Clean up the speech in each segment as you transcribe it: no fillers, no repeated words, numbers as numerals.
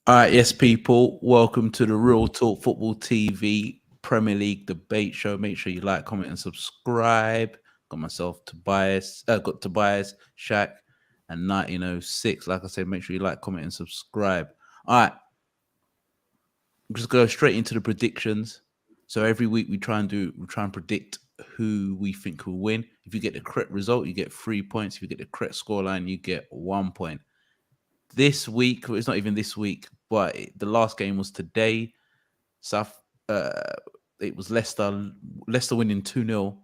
All right, yes, people. Welcome to the Real Talk Football TV Premier League debate show. Make sure you like, comment, and subscribe. Got myself got Tobias, Shaq, and 1906. Like I said, make sure you like, comment, and subscribe. All right, just go straight into the predictions. So every week we try and predict who we think will win. If you get the correct result, you get 3 points. If you get the correct scoreline, you get 1 point. This week, well, it's not even this week, but the last game was today. It was Leicester winning 2-0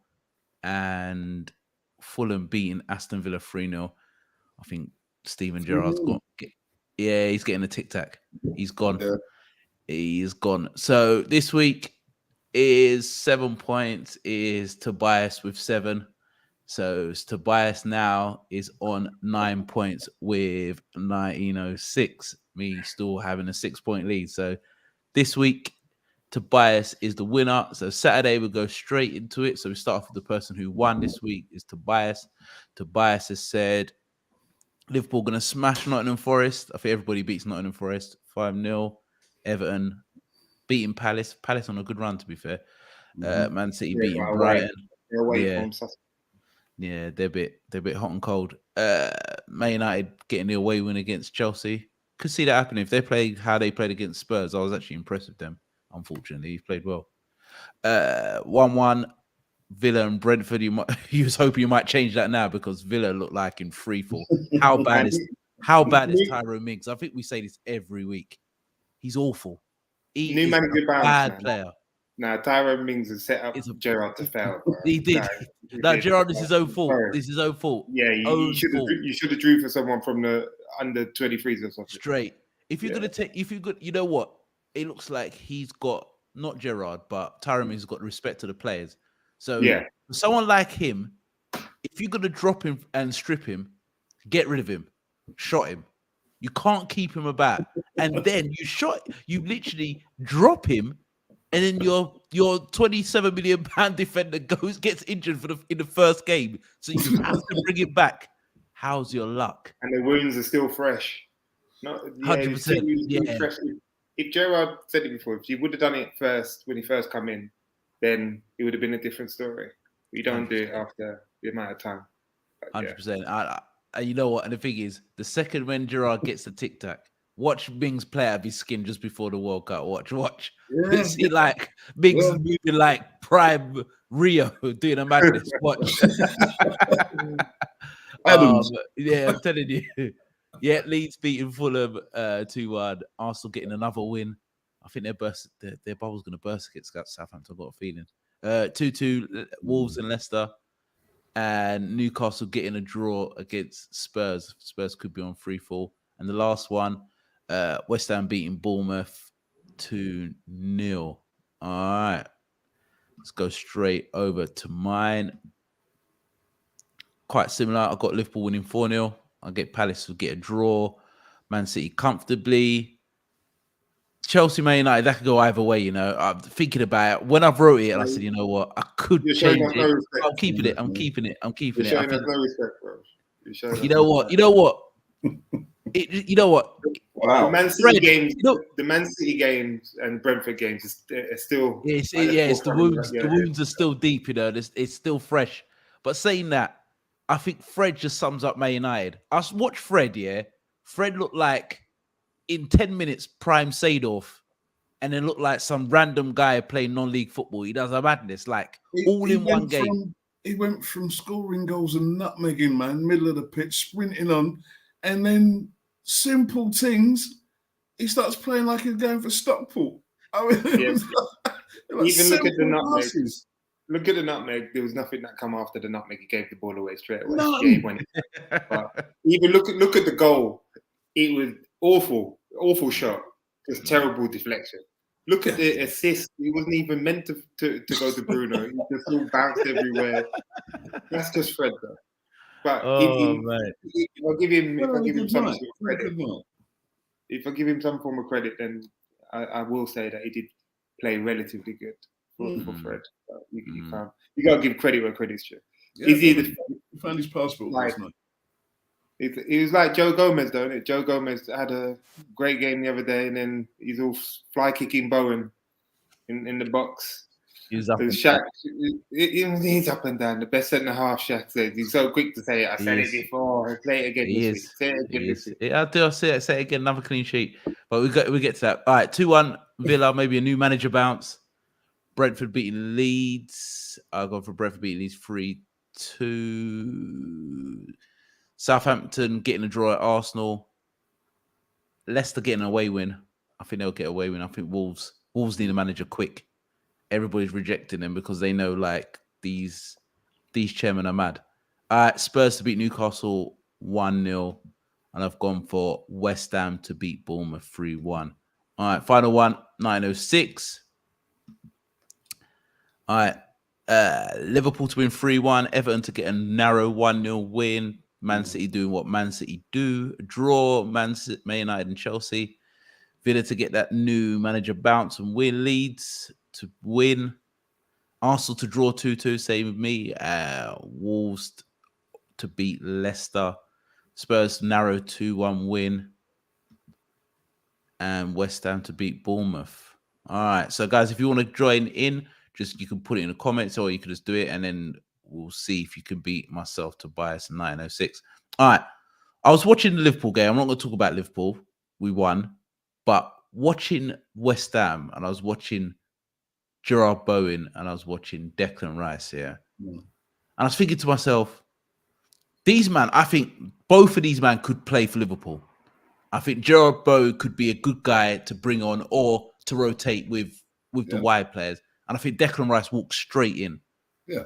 and Fulham beating Aston Villa 3-0. I think Steven Gerrard's he's getting a tic-tac. He's gone. Yeah. He's gone. So this week is 7 points, is Tobias with 7. So Tobias now is on 9 points with 1906. Me still having a 6-point lead. So this week, Tobias is the winner. So Saturday, we'll go straight into it. So we start off with the person who won this week is Tobias. Tobias has said Liverpool going to smash Nottingham Forest. I think everybody beats Nottingham Forest 5-0. Everton beating Palace. Palace on a good run, to be fair. Man City beating Brighton. Yeah, they're a bit hot and cold. Man United getting the away win against Chelsea. Could see that happening if they played how they played against Spurs. I was actually impressed with them. Unfortunately, he played well. 1-1 Villa and Brentford. You was hoping you might change that now because Villa looked like in free fall. How bad is Tyrone Mings? I think we say this every week. He's awful. He is a bad player. Nah, Tyrone Mings has set up Gerrard to fail. Bro. He did. No, Gerrard, this is his own fault. This is his own fault. Yeah, you should have drew for someone from the under 23s or something. Straight. If you're you know what? It looks like he's got not Gerrard, but Tyrone Mings has got respect to the players. So for someone like him, if you're gonna drop him and strip him, get rid of him, shot him. You can't keep him about, and then you literally drop him. And then your 27 million pound defender gets injured in the first game, so you have to bring it back. How's your luck? And the wounds are still fresh. 100%. Yeah. Fresh. If Gerrard said it before, if he would have done it first when he first come in, then it would have been a different story. We don't 100%. Do it after the amount of time. 100%. And you know what? And the thing is, the second when Gerrard gets the tic tac. Watch Mings play out of his skin just before the World Cup. Watch. Yeah. See, like Mings moving like Prime Rio doing a madness. Watch. Yeah, I'm telling you. Yeah, Leeds beating Fulham 2-1. Arsenal getting another win. I think their bubble's going to burst against Southampton. I've got a feeling. 2-2 Wolves and Leicester. And Newcastle getting a draw against Spurs. Spurs could be on free fall. And the last one, West Ham beating Bournemouth 2-0. All right. Let's go straight over to mine. Quite similar. I got Liverpool winning 4-0. I get Palace to get a draw. Man City comfortably. Chelsea, Man United, that could go either way, you know. I'm thinking about it. When I've wrote it, and I said, you know what, I could change it. I'm keeping it. I'm keeping it. Showing us no respect, bro. You know what? You know what? Wow. The Man City games and Brentford games are still. It's the wounds. The wounds are still deep. You know, it's still fresh. But saying that, I think Fred just sums up Man United. I watched Fred. Yeah, Fred looked like in 10 minutes prime Seedorf, and then looked like some random guy playing non-league football. He does a madness, like in one game. He went from scoring goals and nutmegging, man, middle of the pitch, sprinting on, and then simple things, he starts playing like he's going for Stockport. I mean, even look at the nutmeg. Passes. Look at the nutmeg. There was nothing that come after the nutmeg. He gave the ball away straight away. But even look at the goal. It was awful shot. Just terrible deflection. Look at the assist. He wasn't even meant to go to Bruno. He just all bounced everywhere. That's just Fred, though. But if I give him some form of credit, then I will say that he did play relatively good for Fred. You got to give credit where credit's due. Yeah, he found his passport last night. He was like Joe Gomez, though, isn't it? Joe Gomez had a great game the other day, and then he's all fly kicking Bowen in the box. He's up. Shaq, he's up and down. The best centre half, Shaq says. He's so quick to say it. I said it before. I'll play it again this week. Say it again this week. I do. I'll say it again. Another clean sheet. But we get to that. All right, 2-1 Villa. Maybe a new manager bounce. Brentford beating Leeds. I'll go for Brentford beating Leeds 3-2. Southampton getting a draw at Arsenal. Leicester getting an away win. I think they'll get away win. I think Wolves need a manager quick. Everybody's rejecting them because they know like these chairmen are mad. Spurs to beat Newcastle 1-0. And I've gone for West Ham to beat Bournemouth 3-1. All right, final one, 9:06. All right, Liverpool to win 3-1. Everton to get a narrow 1-0 win. Man City doing what Man City do. A draw, Man United and Chelsea. Villa to get that new manager bounce and win. Leeds to win. Arsenal to draw 2-2, same with me. Wolves to beat Leicester. Spurs narrow 2-1 win. And West Ham to beat Bournemouth. All right. So, guys, if you want to join in, you can put it in the comments or you can just do it. And then we'll see if you can beat myself, Tobias, 9:06. All right. I was watching the Liverpool game. I'm not going to talk about Liverpool. We won. But watching West Ham, and I was watching Gerard Bowen, and I was watching Declan Rice, And I was thinking to myself, I think both of these men could play for Liverpool. I think Gerard Bowen could be a good guy to bring on or to rotate with the wide players. And I think Declan Rice walks straight in. Yeah.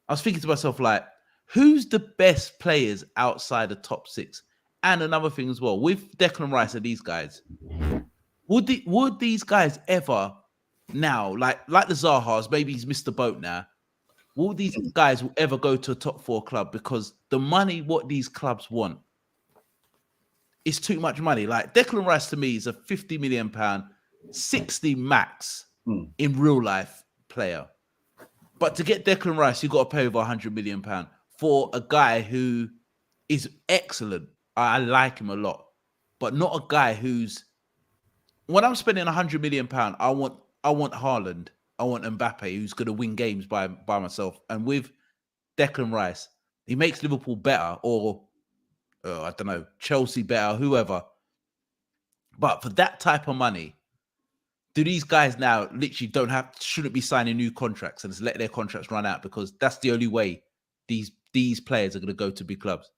I was thinking to myself, like, who's the best players outside the top 6? And another thing as well, with Declan Rice and these guys, would these guys ever now, like the Zahas, maybe he's missed the boat now, will these guys ever go to a top 4 club? Because the money, what these clubs want, is too much money. Like Declan Rice to me is a £50 million, 60 max in real life player. But to get Declan Rice, you've got to pay over £100 million for a guy who is excellent. I like him a lot, but not a guy who's. When I'm spending £100 million, I want Haaland, I want Mbappe, who's going to win games by myself. And with Declan Rice, he makes Liverpool better, or I don't know, Chelsea better, whoever. But for that type of money, do these guys now literally shouldn't be signing new contracts and just let their contracts run out, because that's the only way these players are going to go to big clubs?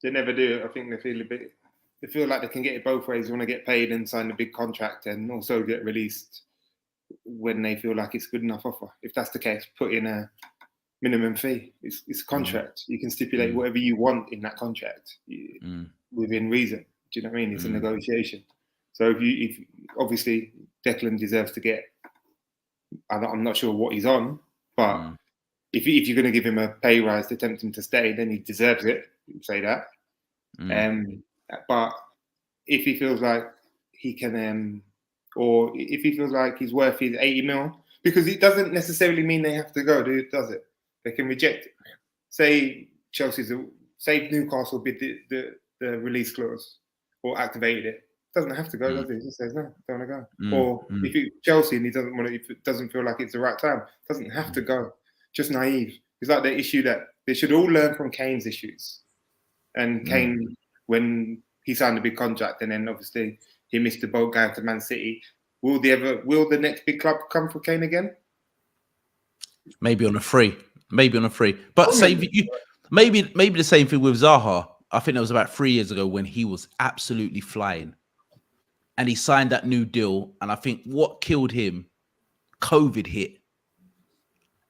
They never do. I think they feel like they can get it both ways. They want to get paid and sign a big contract, and also get released when they feel like it's good enough offer. If that's the case, put in a minimum fee. It's a contract. You can stipulate whatever you want in that contract within reason. Do you know what I mean? It's a negotiation. So if obviously Declan deserves to get, I'm not sure what he's on, but if you're going to give him a pay rise to tempt him to stay, then he deserves it. You say that. But if he feels like he can, or if he feels like he's worth his 80 mil, because it doesn't necessarily mean they have to go, does it? They can reject it. Say Newcastle bid the release clause or activated it. Doesn't have to go, does it? He just says no, don't want to go. Or if Chelsea and he doesn't want to, if it doesn't feel like it's the right time, doesn't have to go. Just naive. It's like the issue that they should all learn from Kane's issues. And Kane, when he signed a big contract, and then obviously he missed the boat going to Man City. Will the next big club come for Kane again? Maybe on a free. But maybe the same thing with Zaha. I think it was about 3 years ago when he was absolutely flying. And he signed that new deal. And I think what killed him, COVID hit.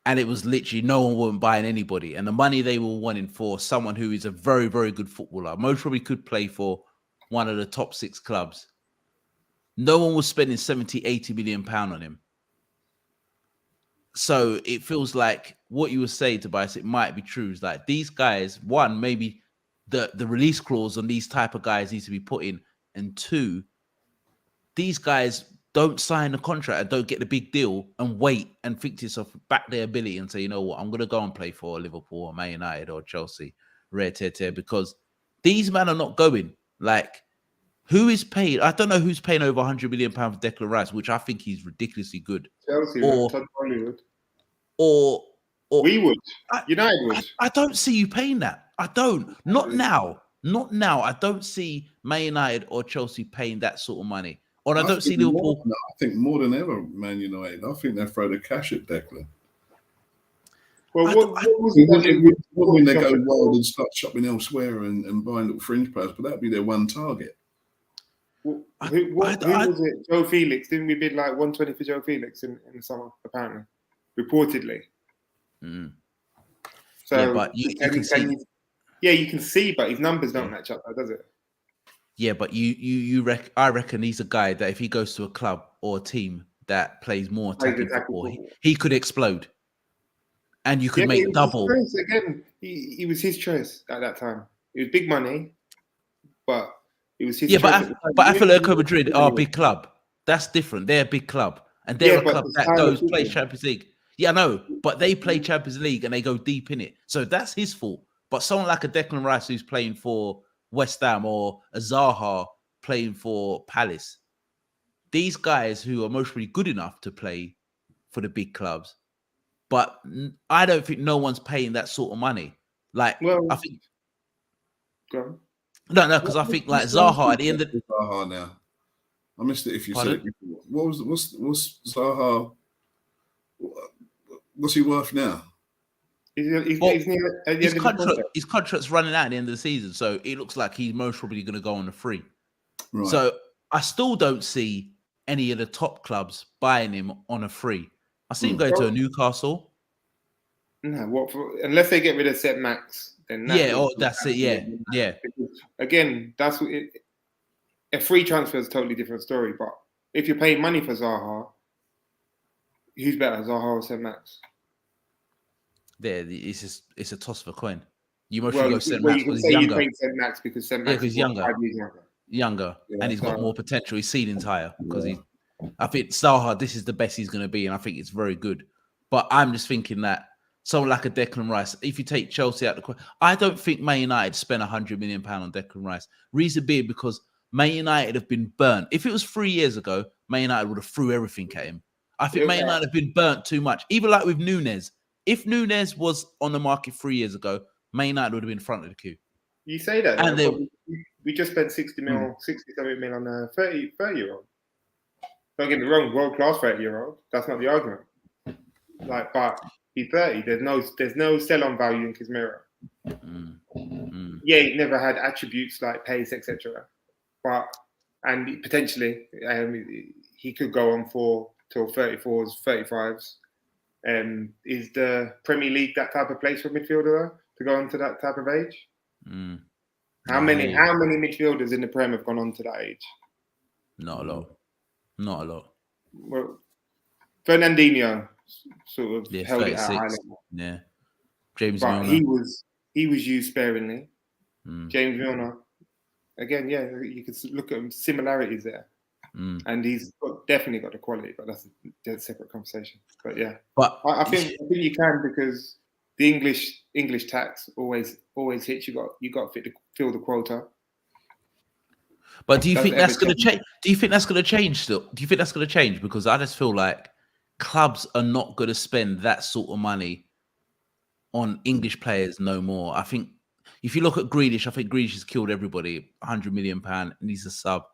And it was literally no one wasn't buying anybody. And the money they were wanting for someone who is a very, very good footballer, most probably could play for one of the top 6 clubs. No one was spending 70, 80 million pounds on him. So it feels like what you were saying, Tobias, it might be true. It's like these guys, one, maybe the release clause on these type of guys needs to be put in. And 2, these guys don't sign the contract and don't get the big deal and wait and think to yourself, back their ability and say, you know what, I'm going to go and play for Liverpool or Man United or Chelsea rare tear because these men are not going. Like, who is paid? I don't know who's paying over £100 million for Declan Rice, which I think he's ridiculously good. Chelsea, Hollywood. Or we would. United would. I don't see you paying that. I don't. Not now. Not now. I don't see Man United or Chelsea paying that sort of money. Or I don't see Liverpool. I think more than ever, Man United. I think they throw the cash at Declan. Well, what was it? When they go wild and start shopping elsewhere and buying little fringe players, but that'd be their one target. Who was it? Joe Felix. Didn't we bid like 120 for Joe Felix in the summer, apparently? Reportedly. Mm. So, yeah, but you can see. You can see, but his numbers don't match up, does it? Yeah, but I reckon he's a guy that if he goes to a club or a team that plays more attacking football, he could explode. And you could make double. Again, he was his choice at that time. It was big money, but it was his choice. Yeah, but Atletico Madrid are a big club. That's different. They're a big club. And they're a club that plays Champions League. Yeah, I know. But they play Champions League and they go deep in it. So that's his fault. But someone like a Declan Rice who's playing for West Ham or a Zaha playing for Palace, these guys who are most really good enough to play for the big clubs, but I don't think no one's paying that sort of money. Like, I think... No, because I think like Zaha at the end of... Zaha now. I missed it if you said it before. What's Zaha... What's he worth now? His contract's running out at the end of the season, so it looks like he's most probably going to go on a free. Right. So I still don't see any of the top clubs buying him on a free. I see him go to a Newcastle. No, unless they get rid of St. Max, then that's it. Yeah. Because, again, that's what a free transfer is a totally different story. But if you're paying money for Zaha, who's better, Zaha or St. Max? There, it's a toss of a coin. You must go St. Max because he's younger. You St. Max because St. Max is younger. 5 years younger, and he's got more potential. His ceiling's higher because I think Zaha, this is the best he's going to be, and I think it's very good. But I'm just thinking that someone like a Declan Rice, if you take Chelsea out the question, I don't think Man United spent £100 million on Declan Rice. Reason being because Man United have been burnt. If it was 3 years ago, Man United would have threw everything at him. I think Man United have been burnt too much. Even like with Nunes. If Nunes was on the market 3 years ago, Man United would have been in front of the queue. You say that, and we just spent 60 mil, 60-something mil on a 30-year-old. Don't get me wrong, world-class 30-year-old. That's not the argument. But he's 30. There's no sell-on value in Casemiro. Yeah, he never had attributes like pace, etc. And potentially he could go on till 34s, 35s. Is the Premier League that type of place for a midfielder to go on to that type of age? How many midfielders in the Prem have gone on to that age? Not a lot. Well, Fernandinho sort of held 36. It at high level. Yeah. James Milner. He was used sparingly. James Milner. Again, you could look at similarities there. And he's definitely got the quality, but that's a separate conversation. But I think you can, because the English tax always hits. You got to fill the quota. But do you think that's going to change? Do you think that's going to change still? Do you think that's going to change? Because I just feel like clubs are not going to spend that sort of money on English players no more. I think if you look at Grealish, I think Grealish has killed everybody. £100 million, and he's a sub.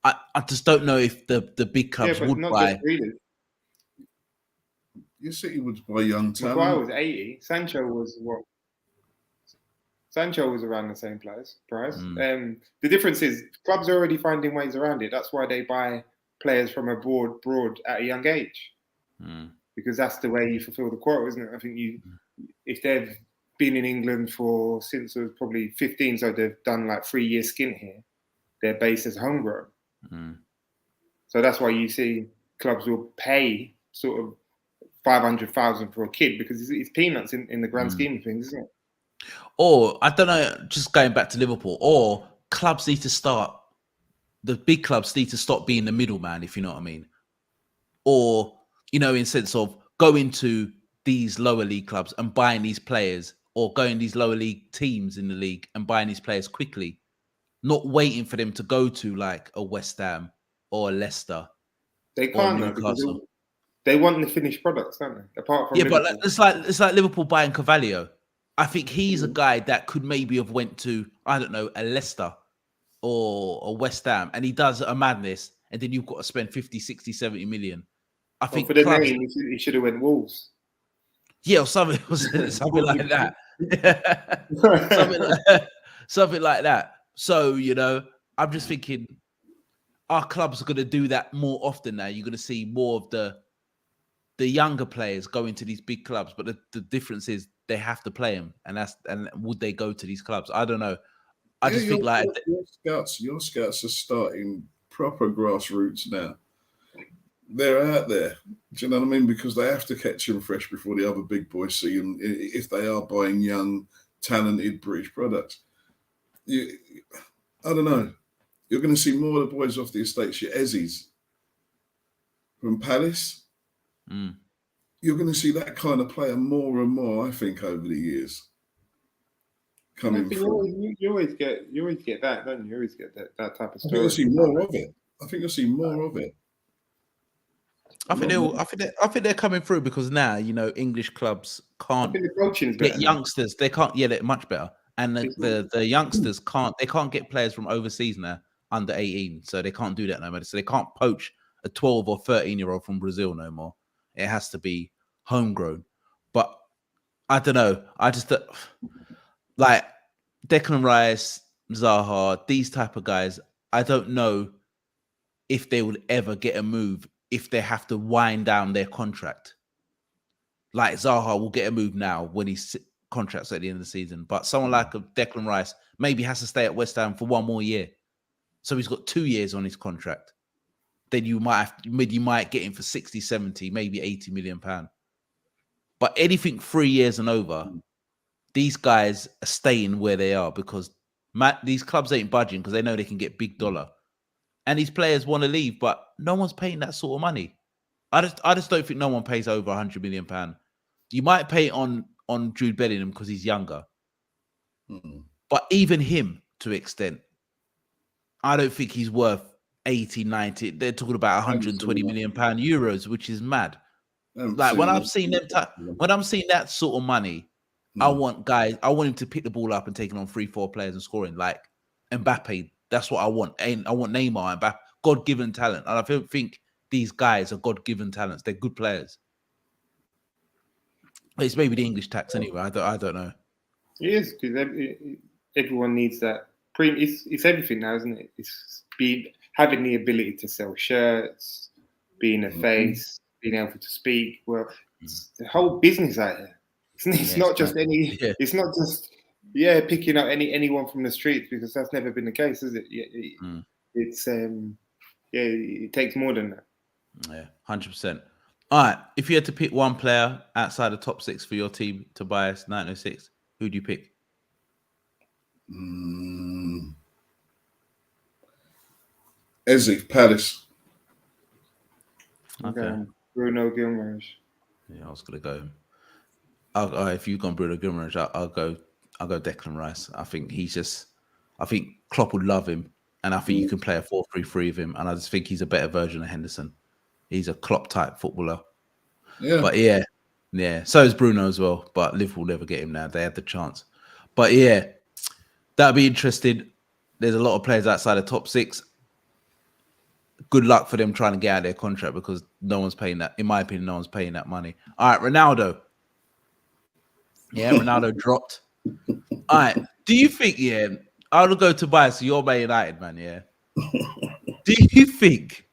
I just don't know if the big clubs would buy. You said he would buy young talent. Maguire was 80. Sancho was what? Sancho was around the same price. The difference is clubs are already finding ways around it. That's why they buy players from abroad at a young age, because that's the way you fulfill the quota, isn't it? I think if they've been in England since they was probably 15, so they've done like 3 years stint here, their base is homegrown. So that's why you see clubs will pay sort of 500,000 for a kid, because it's peanuts in the grand scheme of things, isn't it? Or I don't know, just going back to Liverpool, or clubs need to start. The big clubs need to stop being the middleman, if you know what I mean. Or in sense of going to these lower league clubs and buying these players or going these lower league teams in the league and buying these players quickly, not waiting for them to go to like a West Ham or a Leicester. They can't though, because they want the finished products, don't they? Apart from Liverpool. But it's like Liverpool buying Carvalho. I think he's a guy that could maybe have went to, I don't know, a Leicester or a West Ham, and he does a madness, and then you've got to spend 50, 60, 70 million. I think for the name, he should have went Wolves. Yeah, or something like that. something like that. So, I'm just thinking our clubs are going to do that more often now. You're going to see more of the younger players go into these big clubs, but the difference is they have to play them, and would they go to these clubs? I don't know. I just think like your scouts are starting proper grassroots now. They're out there. Do you know what I mean? Because they have to catch them fresh before the other big boys see them. If they are buying young, talented British products, I don't know. You're going to see more of the boys off the estates. Your Ezzies from Palace. You're going to see that kind of player more and more, I think, over the years. Coming through. You always get that, don't you? You always get that type of story. I think you'll see more of it. I think you'll see more of it. I think they're coming through because now English clubs can't get youngsters. They can't. Yeah, they're much better. And the youngsters can't get players from overseas now under 18, so they can't do that no more. So they can't poach a 12 or 13-year-old from Brazil no more. It has to be homegrown. But I don't know. I just like Declan Rice, Zaha, these type of guys. I don't know if they would ever get a move if they have to wind down their contract. Like Zaha will get a move now when his contract's at the end of the season. But someone like Declan Rice maybe has to stay at West Ham for one more year. So he's got 2 years on his contract. Then you might get him for 60, 70, maybe 80 million pounds. But anything 3 years and over, these guys are staying where they are because these clubs ain't budging because they know they can get big dollar. And these players want to leave, but no one's paying that sort of money. I just don't think no one pays over 100 million pounds. You might pay on Jude Bellingham because he's younger. But even him, to an extent, I don't think he's worth 80, 90. They're talking about 120 million pound euros, which is mad. Like when I'm seeing that sort of money, I want him to pick the ball up and take it on 3-4 players and scoring like Mbappe. That's what I want. I want Neymar and Mbappe, God-given talent. And I don't think these guys are God-given talents. They're good players. It's maybe the English tax anyway. I don't know. It is because everyone needs that. It's everything now, isn't it? It's having the ability to sell shirts, being a face, being able to speak. Well, it's the whole business out here. It's not just any. Yeah. It's not just picking up anyone from the streets because that's never been the case, is it? It's it takes more than that. Yeah, 100%. All right, if you had to pick one player outside the top 6 for your team, Tobias 906, who do you pick? Ezzy, Palace. Okay. Bruno Guimaraes. Yeah, I was gonna go. If you've gone Bruno Guimaraes, I'll go Declan Rice. I think Klopp would love him, and I think you can play a 4-3-3 with him. And I just think he's a better version of Henderson. He's a Klopp type footballer. Yeah. But yeah. So is Bruno as well. But Liverpool never get him now. They had the chance. But yeah, that'd be interesting. There's a lot of players outside the top 6. Good luck for them trying to get out of their contract because no one's paying that. In my opinion, no one's paying that money. All right, Ronaldo. Yeah, Ronaldo dropped. All right. Do you think, I'll go to Tobias, so you're Man United, man, yeah? Do you think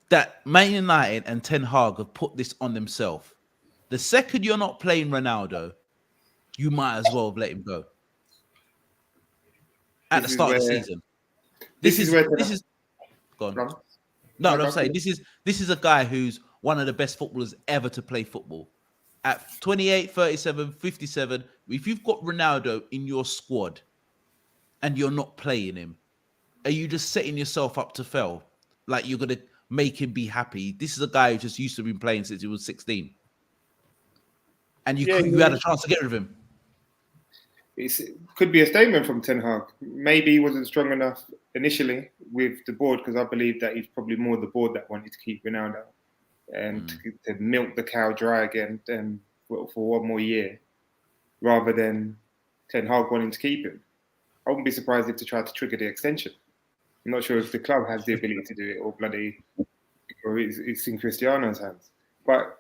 that Man United and Ten Hag have put this on themselves? The second you're not playing Ronaldo, you might as well have let him go. At the start of the season. This is go on. No, I'm saying this is a guy who's one of the best footballers ever to play football. At 28, 37, 57, if you've got Ronaldo in your squad and you're not playing him, are you just setting yourself up to fail? Like you're going to make him be happy? This is a guy who just used to been playing since he was 16. And you had a chance to get rid of him. it could be a statement from Ten Hag. Maybe he wasn't strong enough initially with the board, because I believe that he's probably more the board that wanted to keep Ronaldo and to milk the cow dry again for one more year, rather than Ten Hag wanting to keep him. I wouldn't be surprised if they tried to trigger the extension. I'm not sure if the club has the ability to do it, or it's in Cristiano's hands. But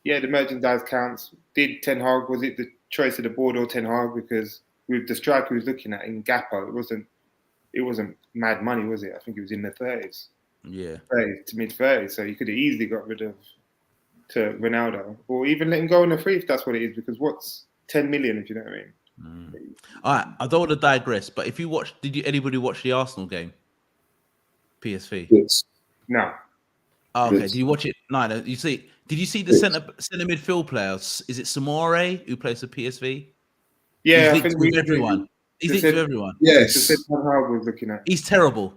yeah, the merchandise counts. Did Ten Hag, was it the choice of the board or Ten Hag? Because with the striker he was looking at in Gappo, it wasn't mad money, was it? I think it was in the 30s. Yeah. 30s to mid 30s. So you could have easily got rid of to Ronaldo, or even let him go on a free if that's what it is. Because what's 10 million, if you know what I mean? All right, I don't want to digress, but if you watch, anybody watch the Arsenal game? PSV? Yes. No. Oh, okay. Yes. Did you watch it? No. Did you see the centre midfield player? Is it Samore who plays for PSV? Yeah, He's linked with everyone. He's linked with everyone. Yes. Ten Hag was looking at. He's terrible.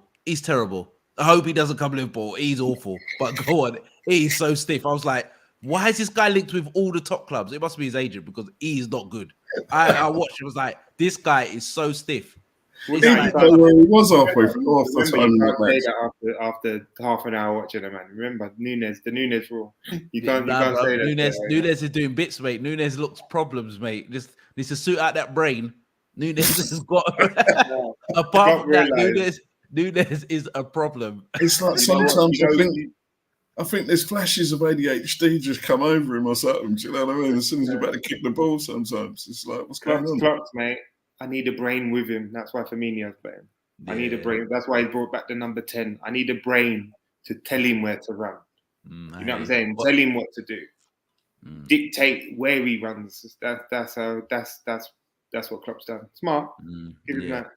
I hope he doesn't come Liverpool. He's awful. But go on. He's so stiff. I was like, why is this guy linked with all the top clubs? It must be his agent, because he's not good. I watched it. Was like, this guy is so stiff. He was halfway through. After half an hour watching him, man. Remember the Nunes rule. You can't say that. Nunes is doing bits, mate. Nunes looks problems, mate. Just needs to suit out that brain. Nunes has got. Apart from that, Nunes is a problem. It's like sometimes I think there's flashes of ADHD just come over him or something. Do you know what I mean? As soon as he's about to kick the ball, sometimes it's like, what's going on? Clocks, mate. I need a brain with him. That's why Firmino's playing. I need a brain. That's why he brought back the number 10. I need a brain to tell him where to run. You know what I'm saying? Tell him what to do. Dictate where he runs. That's what Klopp's done. Smart. Give him that.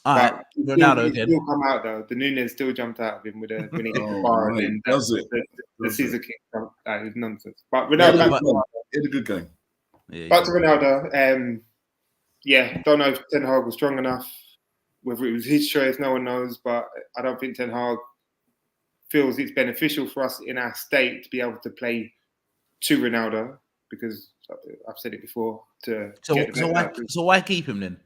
All right, Ronaldo again. Still come out though. The Nunes still jumped out of him when he hit the bar, and then the scissor kick. That is nonsense. But Ronaldo, he had a good game. Back to Ronaldo. Don't know if Ten Hag was strong enough. Whether it was his choice, no one knows. But I don't think Ten Hag feels it's beneficial for us in our state to be able to play to Ronaldo, because I've said it before. So why keep him then?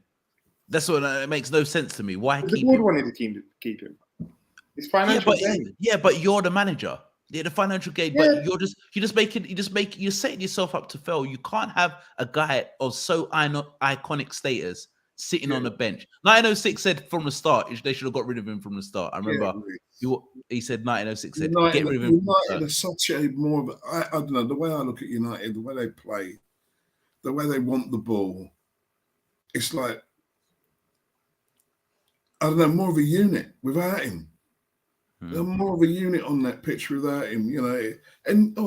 That's what it makes no sense to me. Why keep him? The board wanted to keep him. It's financial gain. Yeah, but you're the manager. Yeah, the financial gain. But you're setting yourself up to fail. You can't have a guy of so iconic status sitting on the bench. 1906 said from the start they should have got rid of him from the start. I remember he said 1906 said get rid of him. United are such a more of I don't know, the way I look at United, the way they play, the way they want the ball, it's like, I don't know, more of a unit without him. They're more of a unit on that pitch without him, you know. And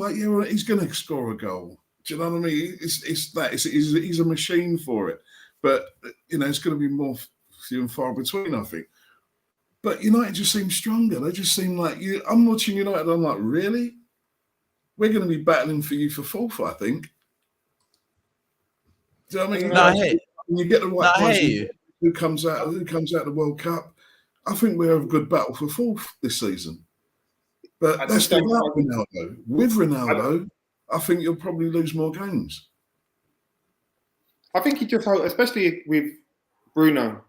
he's going to score a goal. Do you know what I mean? He's a machine for it. But it's going to be more few and far between, I think. But United just seem stronger. They just seem like I'm watching United. I'm like, really? We're going to be battling for you for fourth, I think. Do you know what I mean? No, I hear you get the right person. Who comes out of the World Cup? I think we have a good battle for fourth this season. But that's without Ronaldo. With Ronaldo, I think you'll probably lose more games. I think he just, especially with Bruno,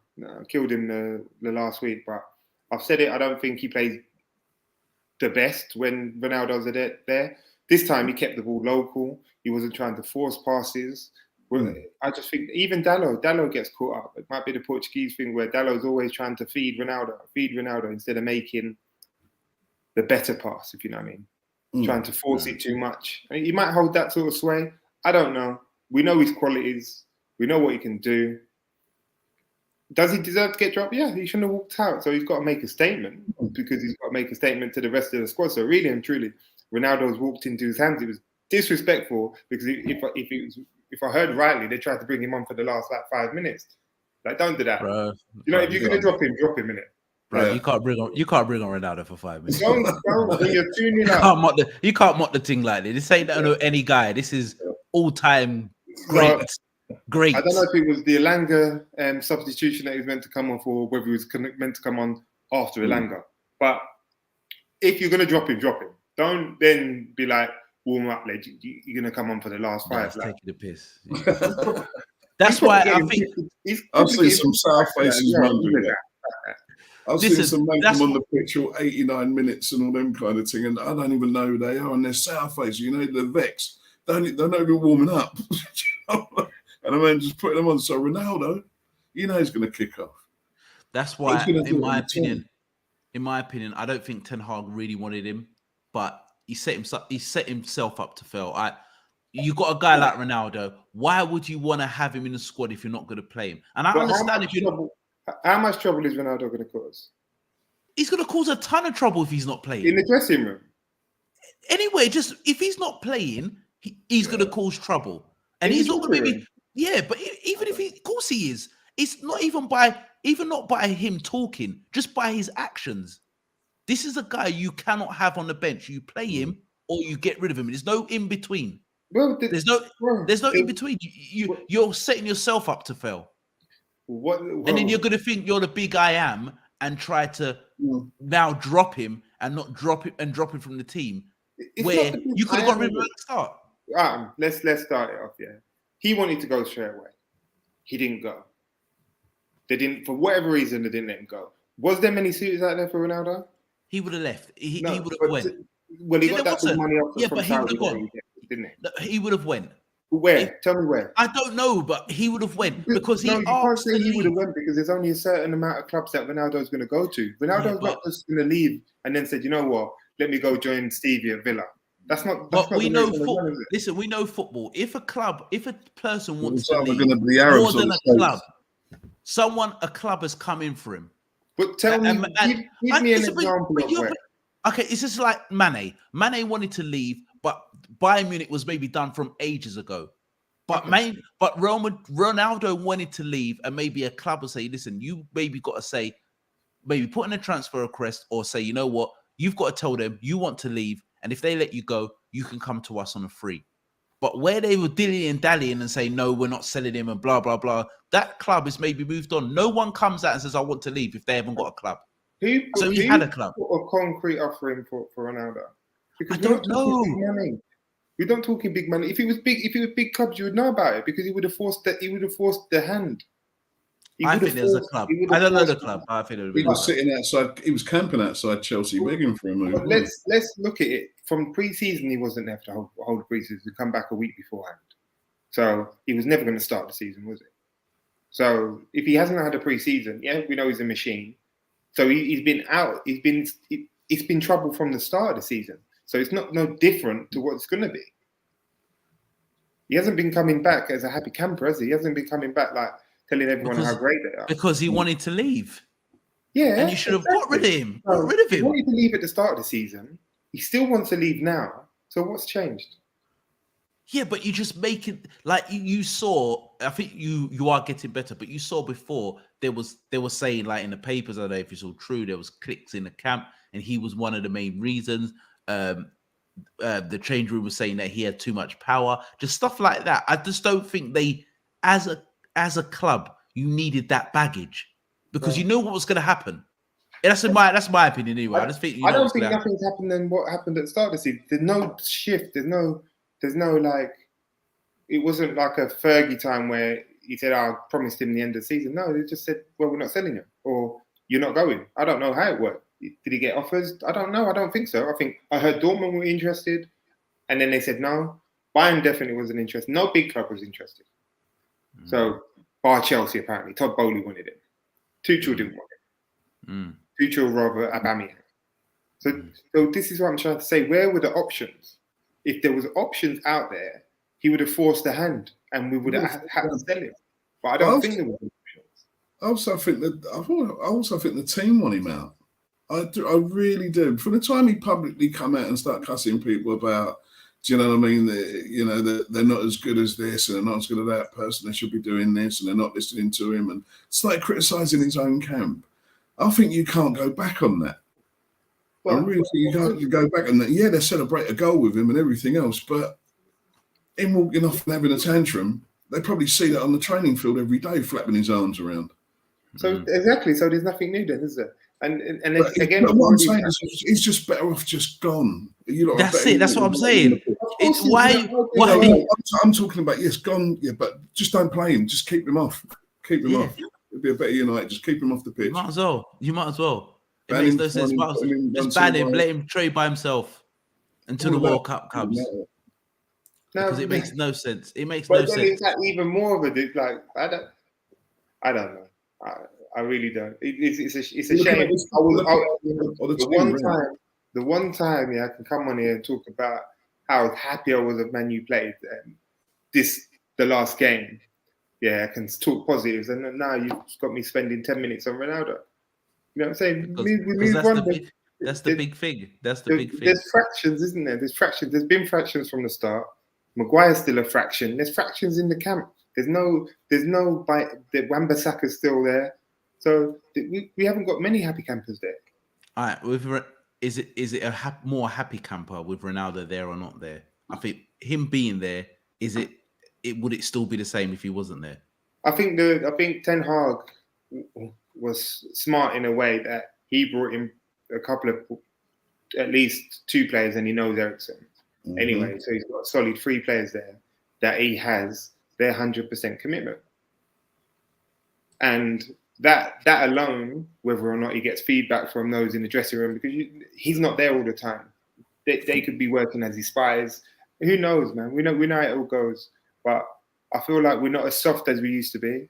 killed him the last week. But I've said it, I don't think he plays the best when Ronaldo's there. This time he kept the ball local. He wasn't trying to force passes. I just think even Dalot gets caught up. It might be the Portuguese thing where Dalot's always trying to feed Ronaldo instead of making the better pass, if you know what I mean. Trying to force it too much. I mean, he might hold that sort of sway. I don't know. We know his qualities. We know what he can do. Does he deserve to get dropped? Yeah, he shouldn't have walked out. So he's got to make a statement, because he's got to make a statement to the rest of the squad. So really and truly, Ronaldo's walked into his hands. It was disrespectful, because if I heard rightly, they tried to bring him on for the last 5 minutes. Like, don't do that. Bro, if you're gonna drop him innit? Bro, you can't bring on Ronaldo for 5 minutes. Don't when you're tuning out. You can't mock the thing like this. This ain't any guy. This is all-time great. Great. I don't know if it was the Elanga substitution that he was meant to come on for, or whether he was meant to come on after Elanga. But if you're gonna drop him. Don't then be like, warm up, lad. You're gonna come on for the last 5. Taking the piss. That's why I think I've seen some sour faces wondering that. I've seen some make them on the pitch all 89 minutes and all them kind of thing, and I don't even know who they are, and they're sour faces. You know, they're vexed. They're not even warming up. And a man just putting them on. So Ronaldo, you know, he's going to kick off. That's why, in my opinion, I don't think Ten Hag really wanted him, but he set himself up to fail. You got a guy like Ronaldo. Why would you want to have him in the squad if you're not going to play him? And I understand how much trouble is Ronaldo going to cause? He's going to cause a ton of trouble if he's not playing in the dressing room. Anyway, just if he's not playing, he's going to cause trouble, and he's not going to be. Yeah, but even if of course he is. It's not even not by him talking, just by his actions. This is a guy you cannot have on the bench. You play him or you get rid of him. There's no in between. Well, there's no in between. You're setting yourself up to fail. And then you're going to think you're the big I am and try to now drop him and not drop him from the team. Where you could have got rid of him at the start. Let's start it off. Yeah, he wanted to go straight away. He didn't go. They didn't, for whatever reason, they didn't let him go. Was there many suitors out there for Ronaldo? He would have left. He would have went. Well, he got that big money off from but he would have gone, didn't he? He would have went. Where? Tell me where. I don't know, but he would have went because you can't say he would have went because there's only a certain amount of clubs that Ronaldo's going to go to. Ronaldo's not just going to leave and then said, you know what, let me go join Stevie at Villa. That's not. But we know football. Listen, we know football. If a person wants to leave more than a club, a club has come in for him. But tell me, give me an example of where. Okay, it's just like Mane. Mane wanted to leave, but Bayern Munich was maybe done from ages ago. But Ronaldo wanted to leave, and maybe a club will say, listen, you maybe got to say, maybe put in a transfer request or say, you know what, you've got to tell them you want to leave, and if they let you go, you can come to us on a free. But where they were dilly-dallying and saying, no, we're not selling him and blah, blah, blah, that club has maybe moved on. No one comes out and says, I want to leave if they haven't got a club. He had a club. Put a concrete offering for Ronaldo? Because I don't know. We're not talking big money. If it was big clubs, you would know about it because he would have forced the hand. I think there's a club. I don't know the club. I think it would be. He was sitting outside. He was camping outside Chelsea, begging for a move. Let's look at it from pre-season. He wasn't there to hold the pre-season. He come back a week beforehand, so he was never going to start the season, was it? So if he hasn't had a pre-season, yeah, we know he's a machine. So he's been out. It's been trouble from the start of the season. So it's no different to what it's going to be. He hasn't been coming back as a happy camper, has he? He hasn't been coming back like telling everyone how great they are. Because he wanted to leave. Yeah. And you should have got rid of him. Got rid of him. He wanted to leave at the start of the season. He still wants to leave now. So what's changed? Yeah, but you just make it like you saw. I think you are getting better, but you saw before they were saying like in the papers, I don't know if it's all true, there was cliques in the camp, and he was one of the main reasons. The change room was saying that he had too much power, just stuff like that. I just don't think they, as a club, you needed that baggage because you know what was going to happen. And that's my opinion anyway. I just think I don't think nothing's happened than what happened at the start of the season. There's no shift. There's no like. It wasn't like a Fergie time where he said, "I promised him the end of the season." No, they just said, "Well, we're not selling him," or "You're not going." I don't know how it worked. Did he get offers? I don't know. I don't think so. I think I heard Dortmund were interested, and then they said no. Bayern definitely wasn't interested. No big club was interested. So, bar Chelsea apparently. Todd Bowley wanted him. Tuchel didn't want him. Tuchel rather Aubameyang. So this is what I'm trying to say. Where were the options? If there was options out there, he would have forced the hand, and we would have had to sell him. But I don't think there was options. I also think the team want him out. I really do. From the time he publicly come out and start cussing people about, do you know what I mean? They're not as good as this, and they're not as good as that person. They should be doing this, and they're not listening to him, and start criticising his own camp. I think you can't go back on that. Well, I really think you can't go back on that. Yeah, they celebrate a goal with him and everything else, but him walking off and having a tantrum, they probably see that on the training field every day, flapping his arms around. So exactly. So there's nothing new then, is there? And again, what I'm saying is, he's just better off just gone. That's it. That's what I'm saying. I'm talking about gone. Yeah, but just don't play him. Just keep him off. Keep him off. It'd be a better United. Just keep him off the pitch. You might as well. It makes no sense. Just ban him. Let him trade by himself until the World Cup comes. Because it makes no sense. It makes no sense. It's like even more of it. Like I don't know. I really don't. It's a shame. The one time, I can come on here and talk about how happy I was that Man U played the last game. Yeah, I can talk positives, and now you've got me spending 10 minutes on Ronaldo. You know what I'm saying? That's the big thing. That's the big thing. There's fractions, isn't there? There's fractions. There's been fractions from the start. Maguire's still a fraction. There's fractions in the camp. There's no bite. The Wan-Bissaka's still there. So we haven't got many happy campers there. All right. Is it a more happy camper with Ronaldo there or not there? I think him being there, would it still be the same if he wasn't there? I think Ten Hag was smart in a way that he brought in a couple of, at least 2 players, and he knows Eriksen. Mm-hmm. Anyway, so he's got solid 3 players there that he has their 100% commitment. And that alone, whether or not he gets feedback from those in the dressing room, because he's not there all the time. They could be working as his spies. Who knows, man? We know how it all goes. But I feel like we're not as soft as we used to be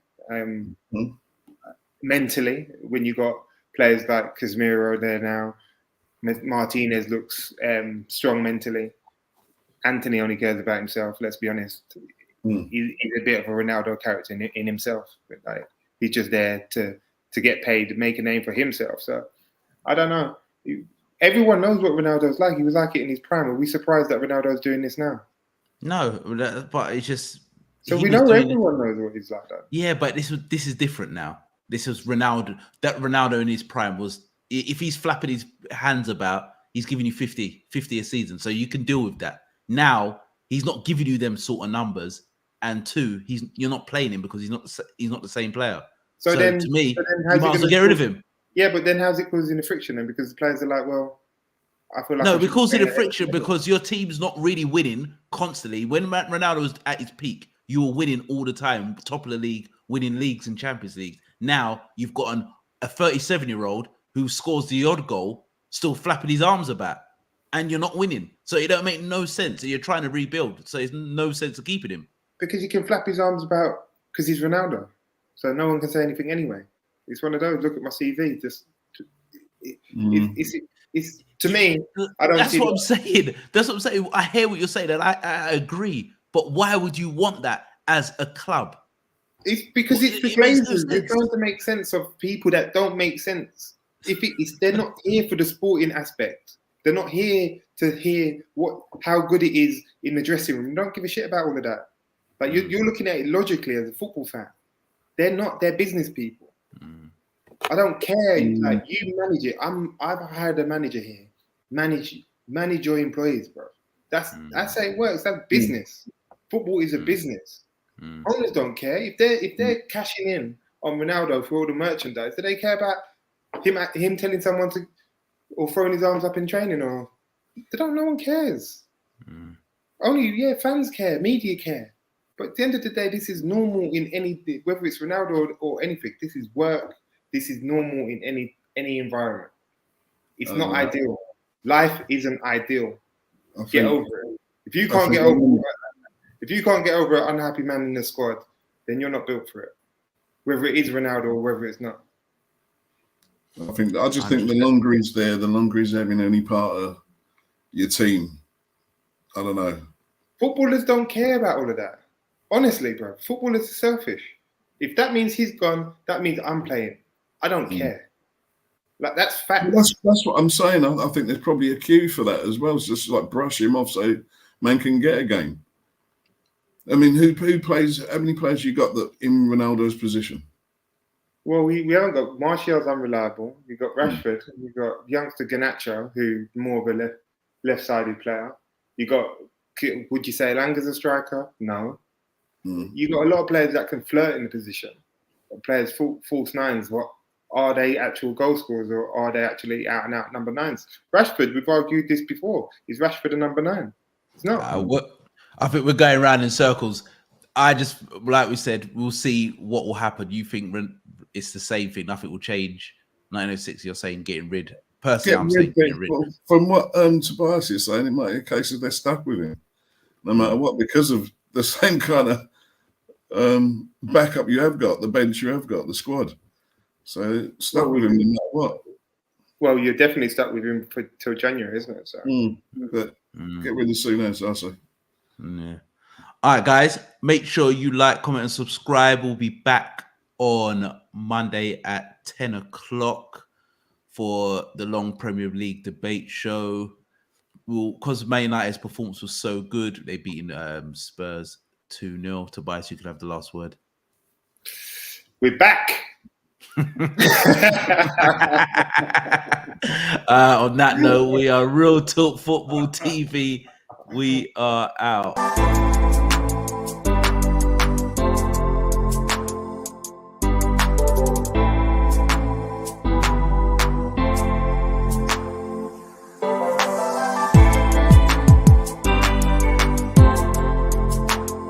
mentally. When you got players like Casemiro there now, Martinez looks strong mentally. Anthony only cares about himself. Let's be honest. He's a bit of a Ronaldo character in himself. Like, he's just there to get paid, make a name for himself. So I don't know. Everyone knows what Ronaldo's like. He was like it in his prime. Are we surprised that Ronaldo's doing this now? No, but it's just. So we know everyone knows what he's like. That. Yeah, but this is different now. This was Ronaldo. That Ronaldo in his prime was. If he's flapping his hands about, he's giving you 50 a season. So you can deal with that. Now he's not giving you them sort of numbers, and 2, you're not playing him because he's not the same player. So then, to me, you might as well get rid of him. Yeah, but then how's it causing the friction then? Because the players are like, well, I feel like... No, because of the friction, because your team's not really winning constantly. When Ronaldo was at his peak, you were winning all the time, top of the league, winning leagues and Champions League. Now you've got a 37-year-old who scores the odd goal, still flapping his arms about, and you're not winning. So it don't make no sense. So you're trying to rebuild. So there's no sense of keeping him. Because he can flap his arms about because he's Ronaldo. So no one can say anything anyway. It's one of those. Look at my CV. It's to me. I don't. That's what I'm saying. That's what I'm saying. I hear what you're saying, and I agree. But why would you want that as a club? It's because it's the Glazers. They're trying to make sense of people that don't make sense. They're not here for the sporting aspect. They're not here to hear how good it is in the dressing room. They don't give a shit about all of that. But you're looking at it logically as a football fan. They're not. They're business people. I don't care. Like, you manage it. I've hired a manager here. Manage your employees, bro. That's how it works. That's business. Football is a business. Owners don't care if they're cashing in on Ronaldo for all the merchandise. Do they care about him telling someone to or throwing his arms up in training? Or they don't. No one cares. Only fans care. Media care. But at the end of the day, this is normal in anything, whether it's Ronaldo or anything. This is work. This is normal in any environment. It's not ideal. Life isn't ideal. Get over it. If you can't get over an unhappy man in the squad, then you're not built for it. Whether it is Ronaldo or whether it's not. I just think the longer he's there, the longer he's having any part of your team. I don't know. Footballers don't care about all of that. Honestly, bro. Footballers are selfish. If that means he's gone, that means I'm playing. I don't care. Like, that's fact. That's what I'm saying. I think there's probably a cue for that as well. It's just like brush him off so man can get a game. I mean, who plays? How many players you got that in Ronaldo's position? Well, we haven't got Martial's unreliable. You've got Rashford. You've got youngster Garnacho, who's more of a left-sided player. You got, would you say Langa's a striker? No. You got a lot of players that can flirt in the position. Players false nines. What are they? Actual goal scorers, or are they actually out and out number 9s? Rashford, we've argued this before. Is Rashford a number 9? It's not. I think we're going around in circles. I just, like we said, we'll see what will happen. You think it's the same thing? Nothing will change. 1906, you're saying getting rid. Personally, I'm saying getting rid. Well, from what Tobias is saying, it might be a case of they're stuck with him, no matter what, because of the same kind of backup you have got, the bench you have got, the squad. So stuck with him no matter what. Well, you're definitely stuck with him till January, isn't it? So but get rid of Souness, I say. Yeah. All right, guys. Make sure you like, comment, and subscribe. We'll be back on Monday at 10 o'clock for the long Premier League debate show. Because Man United's performance was so good, they beaten Spurs 2-0. Tobias, you can have the last word. We're back. On that note, we are Real Talk Football TV. We are out.